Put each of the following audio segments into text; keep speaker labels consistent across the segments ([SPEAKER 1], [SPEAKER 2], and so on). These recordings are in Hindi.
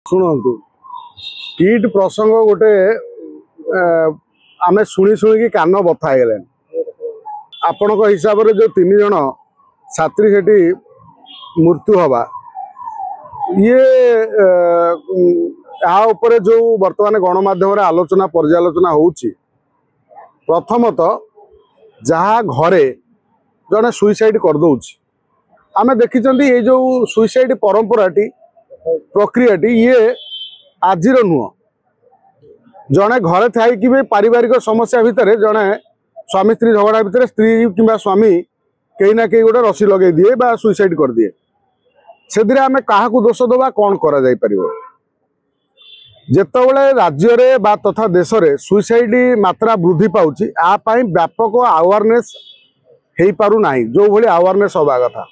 [SPEAKER 1] शुणु किट प्रसंग गोटे आमे शुणी शुणी कान बथा गले आपण हिसाब से जो 3 जन छात्री से मृत्यु हवा ये ऊपर जो वर्तमान गणमाध्यम आलोचना पर्यालोचना होउची प्रथमतः जहाँ घरे जड़े सुइसाइड करदे आमे देखी ये जो सुइसाइड परंपराटी प्रक्रियाटी ये आजिर नुह जड़े घरे थी भी पारिवारिक समस्या भितर जड़े स्वामी स्त्री झगड़ा भितर स्त्री कि स्वामी कहीं ना कहीं गोटे रसी लगे दिए बा सुइसाइड कर दिए से आम क्या दोष दबा कौन करा जाई परिबो जेतेबेले राज्य रे बा तथा देश रे सुइसाइड मात्रा वृद्धि पाउची आ पई व्यापक अवेयरनेस हेई पारु नाही जो भली अवेयरनेस होबा कथा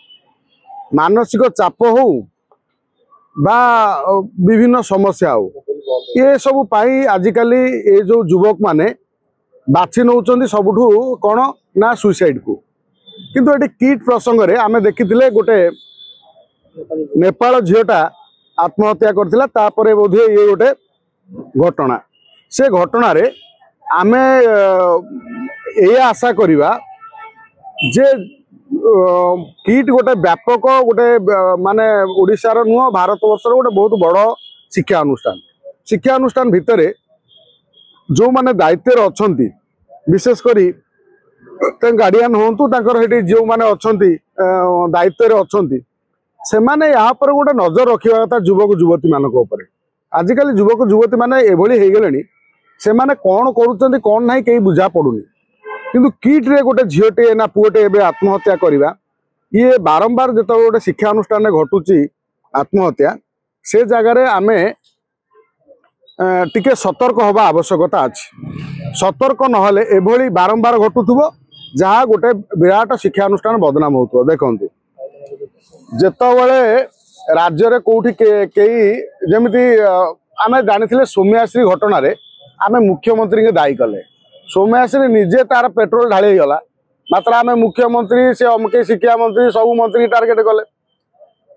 [SPEAKER 1] मानसिक चाप हो बा विभिन्न समस्या हो ये सब पाई आजिकल ये जो युवक माने बाछि नौचंदी सबुठू कौन ना सुइसाइड को किंतु एटी किट प्रसंग रे आमे देखिथिले गोटे नेपाल झीटा आत्महत्या करथिला तापरे बोधे ये गोटे घटना से घटना रे आमे ए आशा करिवा जे किट गोटे व्यापक गोटे माने ओडिशार नुह भारत वर्षर गोटे बहुत बड़ शिक्षा अनुष्ठान भितर जो माने दायित्व अच्छी विशेष करी गार्डियन हूँ जो माने अच्छी दायित्व अच्छी से माने यहाँ पर गोटे नजर रखा कथा युवक युवती मान आजिकल युवक युवती माने एभली हो गले से माने कौन करुँच कौन ना कहीं बुझा पड़ुनी किंतु किट रे गोटे झीटे ना पुओटे एवं आत्महत्या करवा ये बारंबार जो गोटे शिक्षा अनुष्ठान घटुची आत्महत्या से जगार आमे टिके सतर्क हवा आवश्यकता अच्छी सतर्क नहले एभली बारंबार घटुथुबो जहाँ गोटे विराट शिक्षा अनुष्ठान बदनाम होतुबो देखंतु जेतबेले राज्य रे कोठी केही जेमिति आमे जानिथिले सौम्याश्री घटना रे आमे मुख्यमंत्री के दायी कले सौम्याश्री निजे तार पेट्रोल ढाली गला मात्र आमे मुख्यमंत्री से अमके शिक्षा मंत्री सब मंत्री टार्गेट कले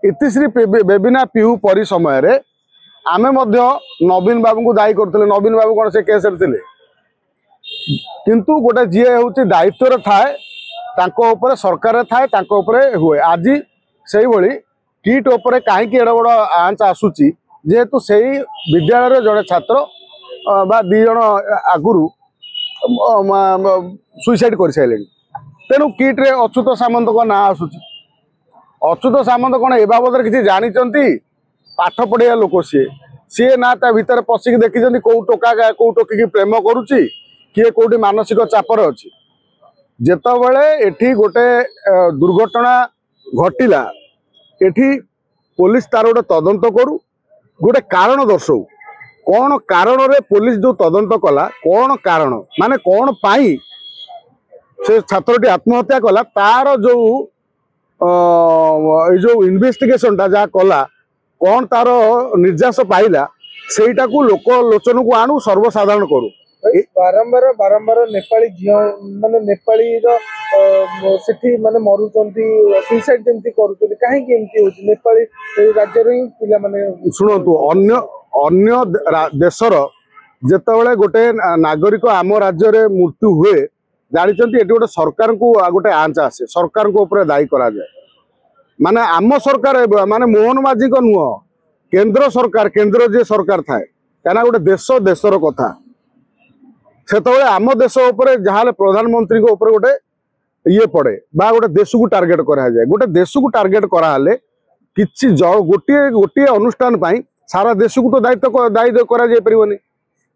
[SPEAKER 1] इतिश्री बेबिना पिहू परी समय रे आमे मध्य नवीन बाबू को दायी करते नवीन बाबू कौन से केस थे किंतु गोटे जी हूँ दायित्व थाए तांको सरकार थाए हुए आज से भली किट उपरे कहीं एड बड़ आंच आसूची जेहेतु से विद्यालय जड़े छात्र बा 2 जन आगुरी सुइसाइड कर सारे तेणु किट रे अच्युत सामंत को ना आसूची अच्युत सामंत कौन ए बाबद किसी जानते पाठ पढ़िया लोक सी ना ता भीतर पशिक देखी कौ टोका कौ टोकी प्रेम करुच्ची किए कौटी मानसिक चापर अच्छी जेतबेले एठी गोटे दुर्घटना घटिला एठी पुलिस तार गोटे तदंत करू गोटे कारण दर्शाऊ कौन कारण रे पुलिस जो तदंत कला कौन कारण माने कौन पाई से छात्रटी आत्महत्या कला तार जो इन्वेस्टिगेशन टा जहाँ कला कौन तार निर्यास पाइला सेटा को लोक लोचन को आणु सर्वसाधारण करू
[SPEAKER 2] बारंबार बारंबार नेपाली झियो माने नेपाली सेठी माने मरुचंती सुइसाइड जेंती करूचंती काहे कि एंती होची नेपाली राज्य रे पिला माने
[SPEAKER 1] सुनंतु अन्य अन्य देशर जेतेबेले गोटे नागरिक आम राज्य रे मृत्यु हुए जानिचंती एटी गोटे सरकार को गोटे आंच आसे सरकार को ऊपर दायी करा जाए माने आम सरकार माने मोहन माझी को नुह केंद्र सरकार केंद्र जे सरकार थाए कहना गोटे देश देशर कथा सेतबेले आम देश उपरे जहाँ प्रधानमंत्री को ऊपर गोटे ये पड़े बा गोटे देश को टार्गेट करा जाए गोटे देश को टार्गेट कराले किछि गोटे गोटे अनुष्ठान पाई सारा देश को तो दायित्व करा जाय परिबनी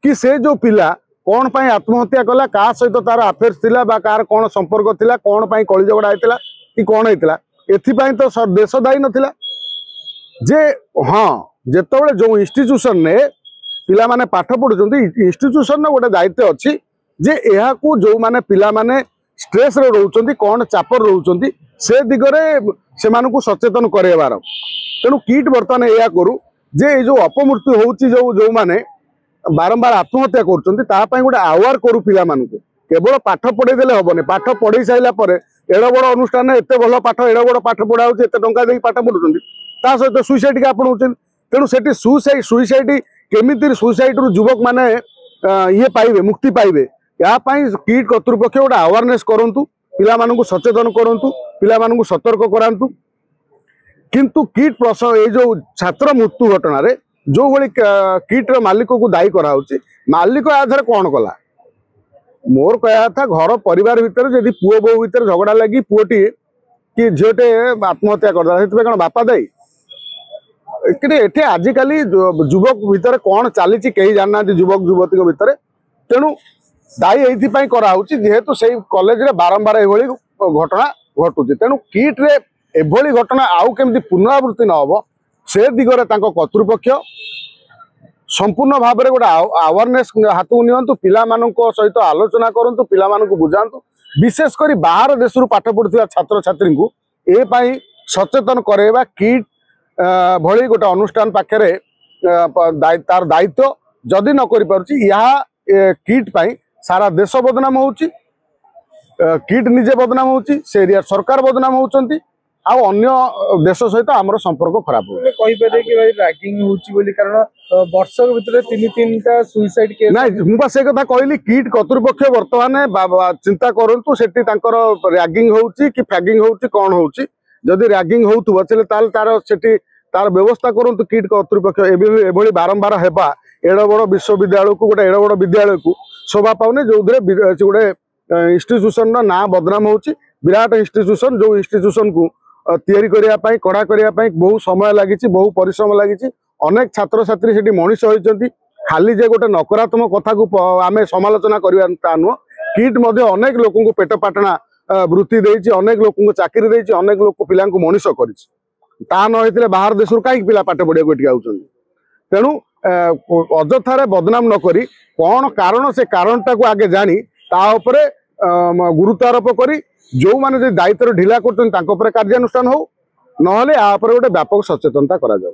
[SPEAKER 1] कि से जो पिला कौन पाई आत्महत्या कला का सहित तार अफेयर्स थिला बा कार कौन संपर्क थिला कौन पाई कली झगड़ा होइतिला कि कौन होइतिला एथिपाई तो देश दायी नथिला जे हाँ जेतेबेले जो इंस्टीट्यूशन ने पिला माने पाठ पढ़ुचंती इंस्टीट्यूशन गोटे दायित्व अच्छी जे यहाँ को जो माने पिला माने स्ट्रेस रे रहउचंती कौन चापर रहउचंती से दिगरे से मानकु सचेतन करेबार तेणु किट बर्तमान या करू जे जो अपमृत्यु होउची जो माने बारंबार आत्महत्या करुचंती ता पई गोटे अवेयर करू पिला मानकु केवल पाठ पढ़े देले हबने पाठ पढ़ी साइला परे एड़ बड़ अनुष्ठान एत भल पाठ एड़ बड़ पाठ पढ़ा एत टंका दे पाठ पढ़ुचंती ता सहित सुइसाइड के आपणाउछन तेणु से सुइसाइड केमिति सुइसाइड रु युवक माने ये पाइबे मुक्ति पाइबे या किट कर्तृपक्ष गोटे अवेयरनेस करंतु पिला मानकु सचेतन करंतु पिला मानकु सतर्क करांतु किंतु किट ये जो छात्र मृत्यु घटना रे जो भली किट मालिक को दायी कराउछि मालिक आधार कौन कला मोर कहया था घर परिवार भितर जदि पुओ बो भितर झगड़ा लगी पुओटी कि झीटे आत्महत्या करदा कौन बापा दायी एटे आजिकाली युवक भितर कौन चली कहीं जानना युवक युवती भितर तेणु दायी ये कराऊँच जेहेतु से कॉलेज रे बारंबार ये घटना घटुची तेणु किट रे एभली घटना आउ केमती पुनरावृत्ति न हो से दिगरे कर्तृपक्ष संपूर्ण भाव में गोटे अवेयरनेस हाथ को नियंतु पिला मानक सहित आलोचना करंतु पिला मानक बुझातु विशेषकर बाहर देश पाठ पढ़ुवा छात्र छात्री को ए सचेतन करवा किट भली गोटे अनुष्ठान पाखे तार दायित्व जदि न करि पारुछि यह किट पाई सारा देश बदनाम होउछि किट निजे बदनाम होउछि से एरिया सरकार बदनाम होउछंती आ अन्य देश सहित आमर संपर्क खराब हो
[SPEAKER 2] कहि पारे कि भाई रैगिंग होउछि बोली कारण वर्ष भीतर तीन टा सुइसाइड केस
[SPEAKER 1] ना मुबा से कथा कहली किट कर्तृपक्ष वर्तमान चिंता करंतु सेठी तांकर रैगिंग होउछि कि फैगिंग होउछि कोन होउछि जदि रैगिंग होउथबो चले ताल तार सेठी तार व्यवस्था करंतु किट कर्तृपक्ष एभली बारंबार हेबा एड़ बड़ विश्वविद्यालय को गोटे एड़ बड़ विद्यालय को शोभा पाउने जो गोटे इंस्टीट्यूशन ना बदनाम होउछि विराट इंस्टीट्यूशन जो इंस्टीट्यूशन को तैयारी करिया पई कड़ा करिया पई बहुत समय लागिछि बहुत परिश्रम लागिछि अनेक छात्र छात्री सेठी मनीष होइचंती खाली जे गोटे नकारात्मक कथा को आमे समालोचना करिया ता नुह किट मध्ये अनेक लोक को पेट पाटना वृत्ति देइछि अनेक लोक को चाकरी देइछि अनेक लोक पिला को मनीष करिछि ता न होइतिले बाहर देशर काई पिला पाठ पढ़िया को एठी आउछंती तेणु अजथारे बदनाम न करी कौन कारण से कारणटा को आगे जानी ता उपरे गुरुत्व आरोप करी जो माने दायित्व ढिला कर कार्यानुष्ठान हो नहले आ गोटे व्यापक सचेतनता करा जाऊ।